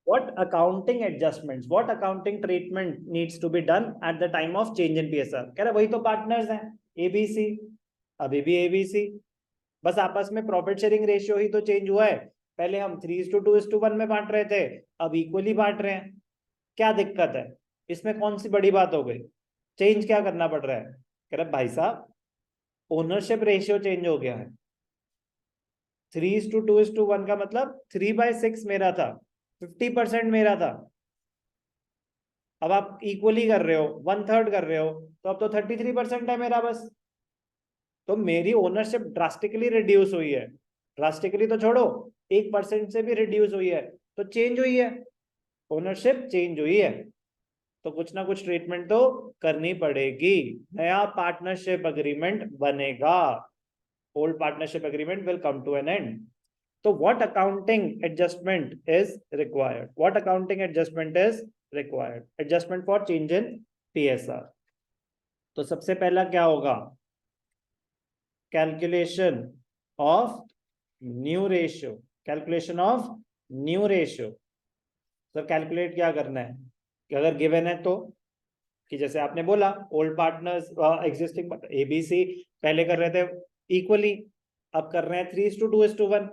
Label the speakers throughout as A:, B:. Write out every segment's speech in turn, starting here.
A: what accounting adjustments, what accounting treatment needs to be done at the time of change in PSR? कह रहा वही तो partners हैं, ABC, अभी भी ABC, बस आपस में प्रॉफिट शेयरिंग रेशियो ही तो चेंज हुआ है। पहले हम 3:2:1 में बांट रहे थे, अब इक्वली बांट रहे हैं। क्या दिक्कत है इसमें? कौन सी बड़ी बात हो गई? चेंज क्या करना पड़ रहा है? कह रहे भाई साहब ओनरशिप रेशियो चेंज हो गया है। 3:2:1 का मतलब 3/6 मेरा था, 50% मेरा था। अब आप इक्वली कर रहे हो, 1/3 कर रहे हो, तो अब तो 33% है मेरा बस। तो मेरी ओनरशिप ड्रास्टिकली रिड्यूस हुई है। ड्रास्टिकली तो छोड़ो, 1% से भी रिड्यूस हुई है, तो चेंज हुई है, ओनरशिप चेंज हुई है, तो कुछ ना कुछ ट्रीटमेंट तो करनी पड़ेगी। नया पार्टनरशिप अग्रीमेंट बनेगा, old partnership agreement will come to an end. तो what accounting adjustment is required? What accounting adjustment is required? Adjustment for change in PSR. तो सबसे पहला क्या होगा? Calculation of new ratio. Calculation of new ratio. Sir calculate क्या करना है? कि अगर गिवन है तो, कि जैसे आपने बोला ओल्ड पार्टनर्स एग्जिस्टिंग एबीसी पहले कर रहे थे इक्वली, अब कर रहे हैं 3:2:1,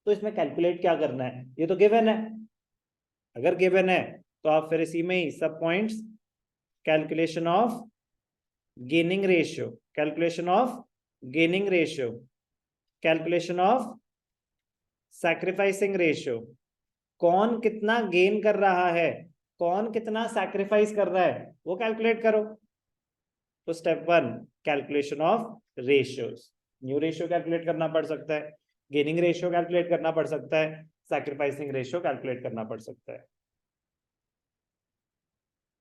A: तो इसमें कैलकुलेट क्या करना है? ये तो गिवन है। अगर गिवन है तो आप फिर इसी में ही सब points, calculation of gaining ratio, calculation of gaining ratio, calculation of sacrificing ratio, कौन कितना गेन कर रहा है, कौन कितना सैक्रिफाइस कर रहा है, वो कैलकुलेट करो। तो step 1 calculation of ratios. New ratio calculate करना पड़ सकता है, गेनिंग रेशियो कैलकुलेट करना पड़ सकता है, सैक्रिफाइसिंग रेशियो कैलकुलेट करना पड़ सकता है।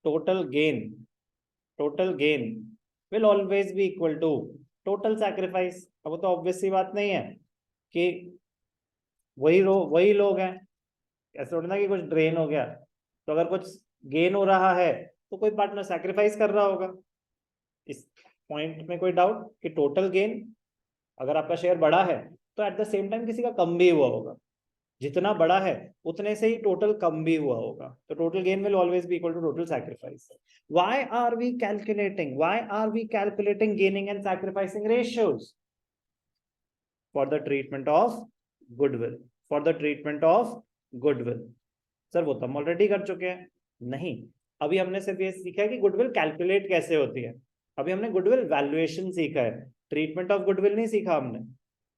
A: Total gain will always be equal to total sacrifice. अब वो तो ऑब्वियस सी बात नहीं है कि वही लोग हैं, ऐसे थोड़ी ना कि कुछ ड्रेन हो गया। तो अगर कुछ गेन हो रहा है तो कोई पार्टनर सैक्रिफाइस कर रहा होगा। इस पॉइंट में कोई डाउट कि टोटल गेन, अगर आपका शेयर बड़ा है तो एट द सेम टाइम किसी का कम भी हुआ होगा, जितना बड़ा है उतने से ही टोटल कम भी हुआ होगा। तो total gain will always be equal to total sacrifice. Why are we calculating gaining and sacrificing ratios? For the treatment of goodwill, for the treatment of goodwill. Sir वो तो हम ऑलरेडी कर चुके हैं। नहीं, अभी हमने सिर्फ ये सीखा है कि गुडविल कैलकुलेट कैसे होती है। अभी हमने गुडविल वैल्यूएशन सीखा है, ट्रीटमेंट ऑफ गुडविल नहीं सीखा हमने।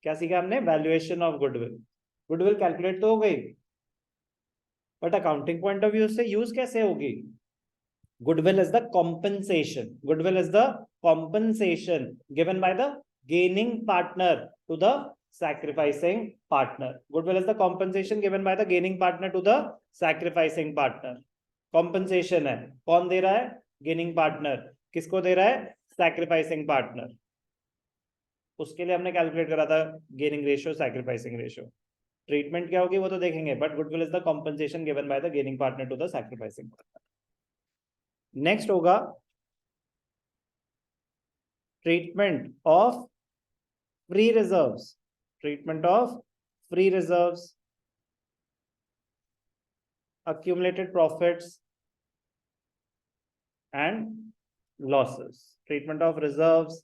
A: क्या सीखा हमने? Valuation of goodwill. Goodwill calculate तो हो गई, but accounting point of view से यूज कैसे होगी? Goodwill is the compensation, goodwill is the compensation given by the gaining partner to the sacrificing partner. Goodwill is the compensation given by the gaining partner to the sacrificing partner. Compensation है, कौन दे रहा है? Gaining partner। किसको दे रहा है? Sacrificing partner। उसके लिए हमने कैलकुलेट करा था gaining ratio, sacrificing ratio. Treatment क्या होगी वो तो देखेंगे, but goodwill is the compensation given by the gaining partner to the sacrificing partner. Next होगा treatment of free reserves. Treatment of free reserves, accumulated profits and losses। treatment of reserves,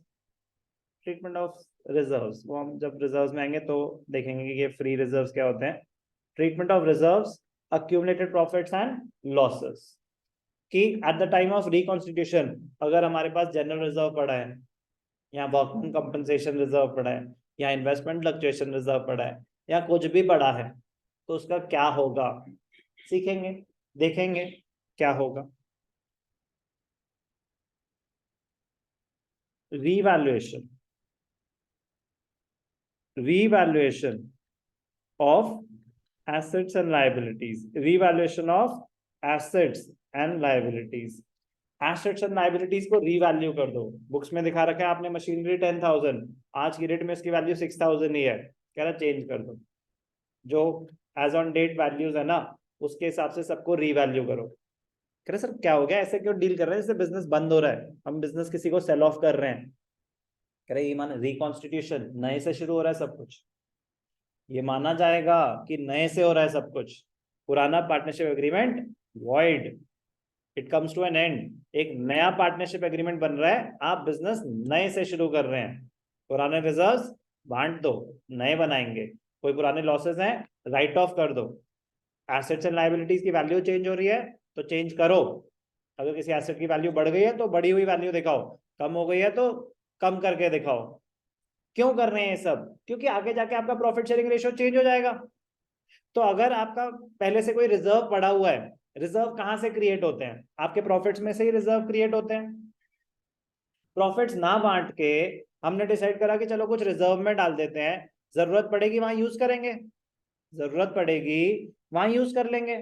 A: treatment of reserves, वो हम जब reserves में आएंगे तो देखेंगे कि ये free reserves क्या होते हैं। treatment of reserves, accumulated profits and losses, कि at the time of reconstitution अगर हमारे पास general reserve पड़ा है, या workman compensation reserve पड़ा है, या investment fluctuation reserve पड़ा है, या कुछ भी पड़ा है, तो उसका क्या होगा सीखेंगे, देखेंगे क्या होगा। Revaluation, revaluation of assets and liabilities, revaluation of assets and liabilities. Assets and liabilities को रीवैल्यू कर दो। बुक्स में दिखा रखा है आपने मशीनरी 10,000, आज की डेट में इसकी वैल्यू 6,000 ही है, कह रहा चेंज कर दो। जो एज ऑन डेट वैल्यूज है ना, उसके हिसाब से सबको रीवैल्यू करो। कह रहे सर क्या हो गया, ऐसे क्यों डील कर रहे हैं, जैसे बिजनेस बंद हो रहा है, हम बिजनेस किसी को सेल ऑफ कर रहे हैं। कह रहे ये मान रिकॉन्स्टिट्यूशन, नए से शुरू हो रहा है सब कुछ, ये माना जाएगा कि नए से हो रहा है सब कुछ। पुराना partnership agreement void, it comes to an end. एक नया पार्टनरशिप एग्रीमेंट बन रहा है, आप बिजनेस नए से शुरू कर रहे हैं, पुराने रिजर्व्स बांट दो, नए बनाएंगे। कोई पुराने लॉसेस हैं, राइट ऑफ कर दो। एसेट्स एंड लायबिलिटीज की वैल्यू चेंज हो रही है तो चेंज करो। अगर किसी एसेट की वैल्यू बढ़ गई है तो बढ़ी हुई वैल्यू दिखाओ, कम हो गई है तो कम करके दिखाओ। क्यों कर रहे हैं ये सब? क्योंकि आगे जाके आपका प्रॉफिट शेयरिंग रेशियो चेंज हो जाएगा। तो अगर आपका पहले से कोई रिजर्व पड़ा हुआ है, रिजर्व कहां से क्रिएट होते हैं? आपके प्रॉफिट्स में से ही रिजर्व क्रिएट होते हैं। प्रॉफिट्स ना बांट के हमने डिसाइड करा कि चलो कुछ रिजर्व में डाल देते हैं, जरूरत पड़ेगी वहां यूज करेंगे, जरूरत पड़ेगी वहां यूज कर लेंगे।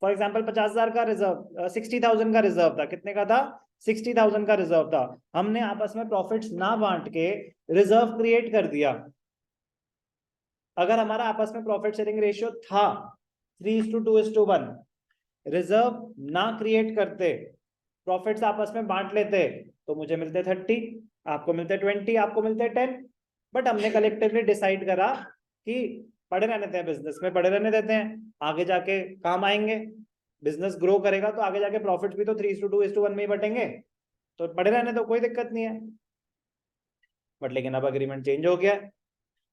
A: फॉर एग्जाम्पल 50,000 का रिजर्व, 60,000 का रिजर्व था। कितने का था? 60,000 का रिजर्व था। हमने आपस में प्रॉफिट्स ना बांट के रिजर्व क्रिएट कर दिया। अगर हमारा आपस में प्रॉफिट शेयरिंग रेशियो था 3:2:1, रिजर्व ना क्रिएट करते, प्रॉफिट्स आपस में बांट लेते, तो मुझे मिलते 30, आपको मिलते 20, आपको मिलते 10। बट हमने कलेक्टिवली डिसाइड करा कि पड़े रहने देते हैं, बिजनेस में पड़े रहने देते हैं, आगे जाके काम आएंगे। बिजनेस ग्रो करेगा तो आगे जाके प्रॉफिट्स भी तो 3:2:1 में ही बटेंगे, तो पड़े रहने तो कोई दिक्कत नहीं है। बट लेकिन अब अग्रीमेंट चेंज हो गया,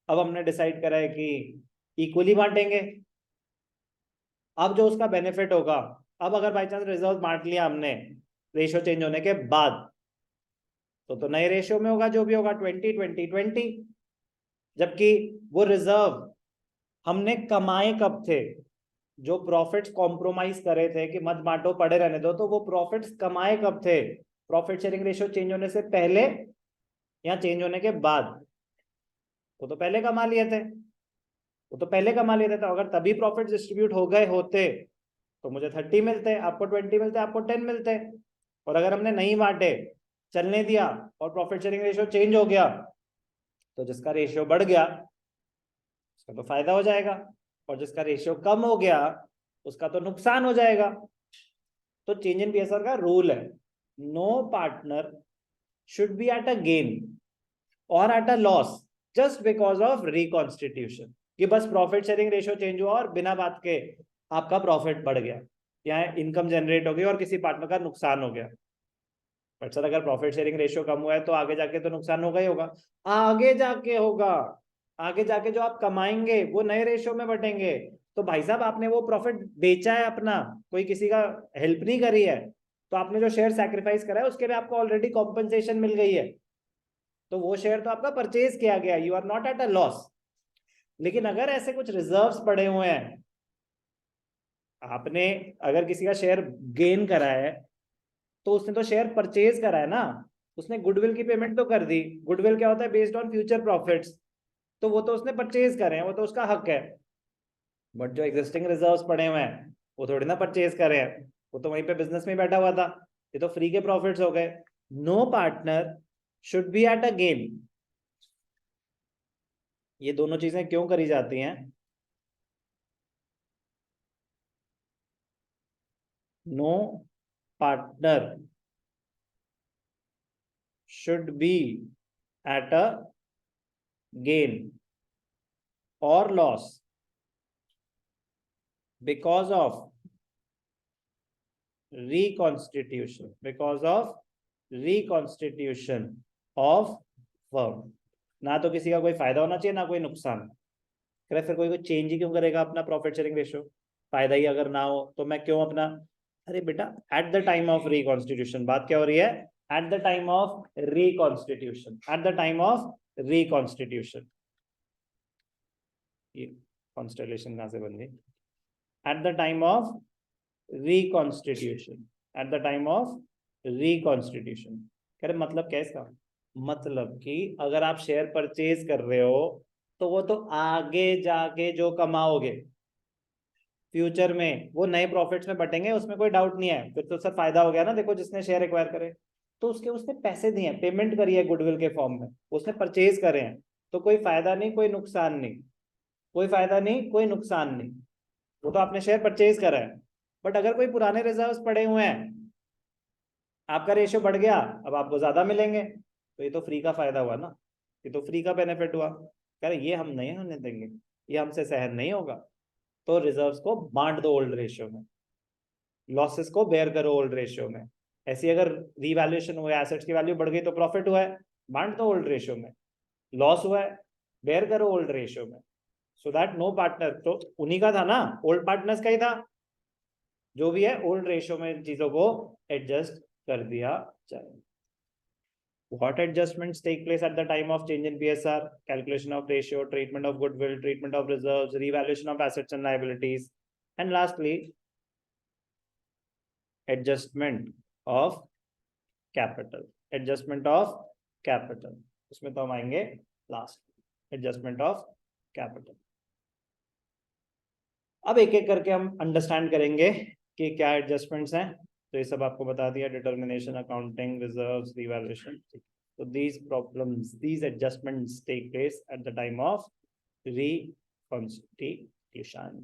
A: अब हमने डिसाइड करा है कि इक्वली बांटेंगे। अब जो उसका बेनिफिट होगा, अब अगर बाई चांस रिजर्व बांट लिया हमने रेशियो चेंज होने के बाद, तो नए रेशियो में होगा जो भी होगा 20-20-20। जबकि वो रिजर्व हमने कमाए कब थे? जो प्रॉफिट्स कॉम्प्रोमाइज करे थे कि मत बांटो पड़े रहने दो, तो वो प्रॉफिट्स कमाए कब थे? प्रॉफिट शेयरिंग रेशियो चेंज होने से पहले या चेंज होने के बाद? वो तो पहले कमा लिए थे, वो तो पहले कमा लिए थे। तो अगर तभी प्रॉफिट डिस्ट्रीब्यूट हो गए होते तो मुझे 30 मिलते, आपको 20 मिलते, आपको 10 मिलते। और अगर हमने नहीं बांटे, चलने दिया और प्रॉफिट शेयरिंग रेशियो चेंज हो गया, तो जिसका रेशियो बढ़ गया उसका तो फायदा हो जाएगा, और जिसका रेशियो कम हो गया उसका तो नुकसान हो जाएगा। तो चेंज इन पीएसआर का रूल है, no partner should be at a gain और at a loss just because of reconstitution. कि बस प्रॉफिट शेयरिंग रेशियो चेंज हुआ और बिना बात के आपका प्रॉफिट बढ़ गया या इनकम जनरेट हो गई और किसी पार्टनर का नुकसान हो गया। बट सर अगर प्रॉफिट शेयरिंग रेशियो कम हुआ है तो आगे जाके तो नुकसान होगा ही होगा। आगे जाके होगा, आगे जाके जो आप कमाएंगे वो नए रेशियो में बटेंगे। तो भाई साहब आपने वो प्रॉफिट बेचा है अपना, कोई किसी का हेल्प नहीं करी है, तो आपने जो शेयर सैक्रिफाइस करा है उसके लिए आपको ऑलरेडी कॉम्पनसेशन मिल गई है, तो वो शेयर तो आपका परचेज किया गया, you are not at a loss. लेकिन अगर ऐसे कुछ रिजर्व्स पड़े हुए हैं, आपने अगर किसी का शेयर गेन करा है तो उसने तो शेयर परचेज करा है ना, उसने गुडविल की पेमेंट तो कर दी। गुडविल क्या होता है? बेस्ड ऑन फ्यूचर प्रॉफिट्स, तो वो तो उसने परचेज करे हैं, वो तो उसका हक है। बट जो एग्जिस्टिंग रिजर्व्स पड़े हुए हैं वो थोड़ी ना परचेज करे हैं, वो तो वहीं पे बिजनेस में बैठा हुआ था, ये तो फ्री के प्रॉफिट्स हो गए। No partner should be at a gain. ये दोनों चीजें क्यों करी जाती हैं? No partner should be at a gain or loss because of reconstitution, because of reconstitution of firm। ना तो किसी का कोई फायदा होना चाहिए ना कोई नुकसान। करे फिर कोई चेंज ही क्यों करेगा अपना प्रॉफिट शेयरिंग रेशियो? फायदा ही अगर ना हो तो मैं क्यों अपना? अरे बेटा at the time of reconstitution, बात क्या हो रही है? At the time of reconstitution, at the time of reconstitution. ये कॉन्स्टेलेशन कहां से बन गई? At the time of reconstitution, at the time of reconstitution. कह रहे मतलब क्या है इसका? मतलब कि अगर आप शेयर परचेज कर रहे हो तो वो तो आगे जाके जो कमाओगे फ्यूचर में वो नए प्रॉफिट्स में बटेंगे, उसमें कोई डाउट नहीं है। फिर तो सर फायदा हो गया ना, देखो जिसने शेयर एक्वायर करे तो उसके उसने पैसे दिए, पेमेंट करी है गुडविल के फॉर्म में, उसने परचेज करे हैं, तो कोई फायदा नहीं कोई नुकसान नहीं, कोई फायदा नहीं कोई नुकसान नहीं, वो तो आपने शेयर परचेज करा है। बट अगर कोई पुराने रिजर्व्स पड़े हुए हैं, आपका रेशियो बढ़ गया, अब आपको ज्यादा मिलेंगे, तो ये तो फ्री का फायदा हुआ ना, ये तो फ्री का बेनिफिट हुआ। कह रहे ये हम नहीं होने देंगे, ये हमसे सहन नहीं होगा। तो रिजर्व्स को बांट दो ओल्ड रेशियो में, लॉसेस को बेयर करो ओल्ड रेशियो में। ऐसी अगर रीवैल्यूएशन हुआ, एसेट्स की वैल्यू बढ़ गई तो प्रॉफिट हुआ है, बांट दो ओल्ड रेशियो में। लॉस हुआ है, बेयर करो ओल्ड रेशियो में, सो दैट नो पार्टनर, तो उन्हीं का था ना, ओल्ड पार्टनर्स का ही था, जो भी है ओल्ड रेशियो में चीजों को एडजस्ट कर दिया जाए। What adjustments take place at the time of change in PSR? Calculation of ratio, treatment of goodwill, treatment of reserves, revaluation of assets and liabilities, and lastly, adjustment of capital. Adjustment of capital. उसमें तो हम आएंगे last. Adjustment of capital. अब एक एक करके हम understand करेंगे कि क्या एडजस्टमेंट्स हैं। तो ये सब आपको बता दिया, determination, accounting, reserves, revaluation. So these problems, these adjustments take place at the time of reconstitution.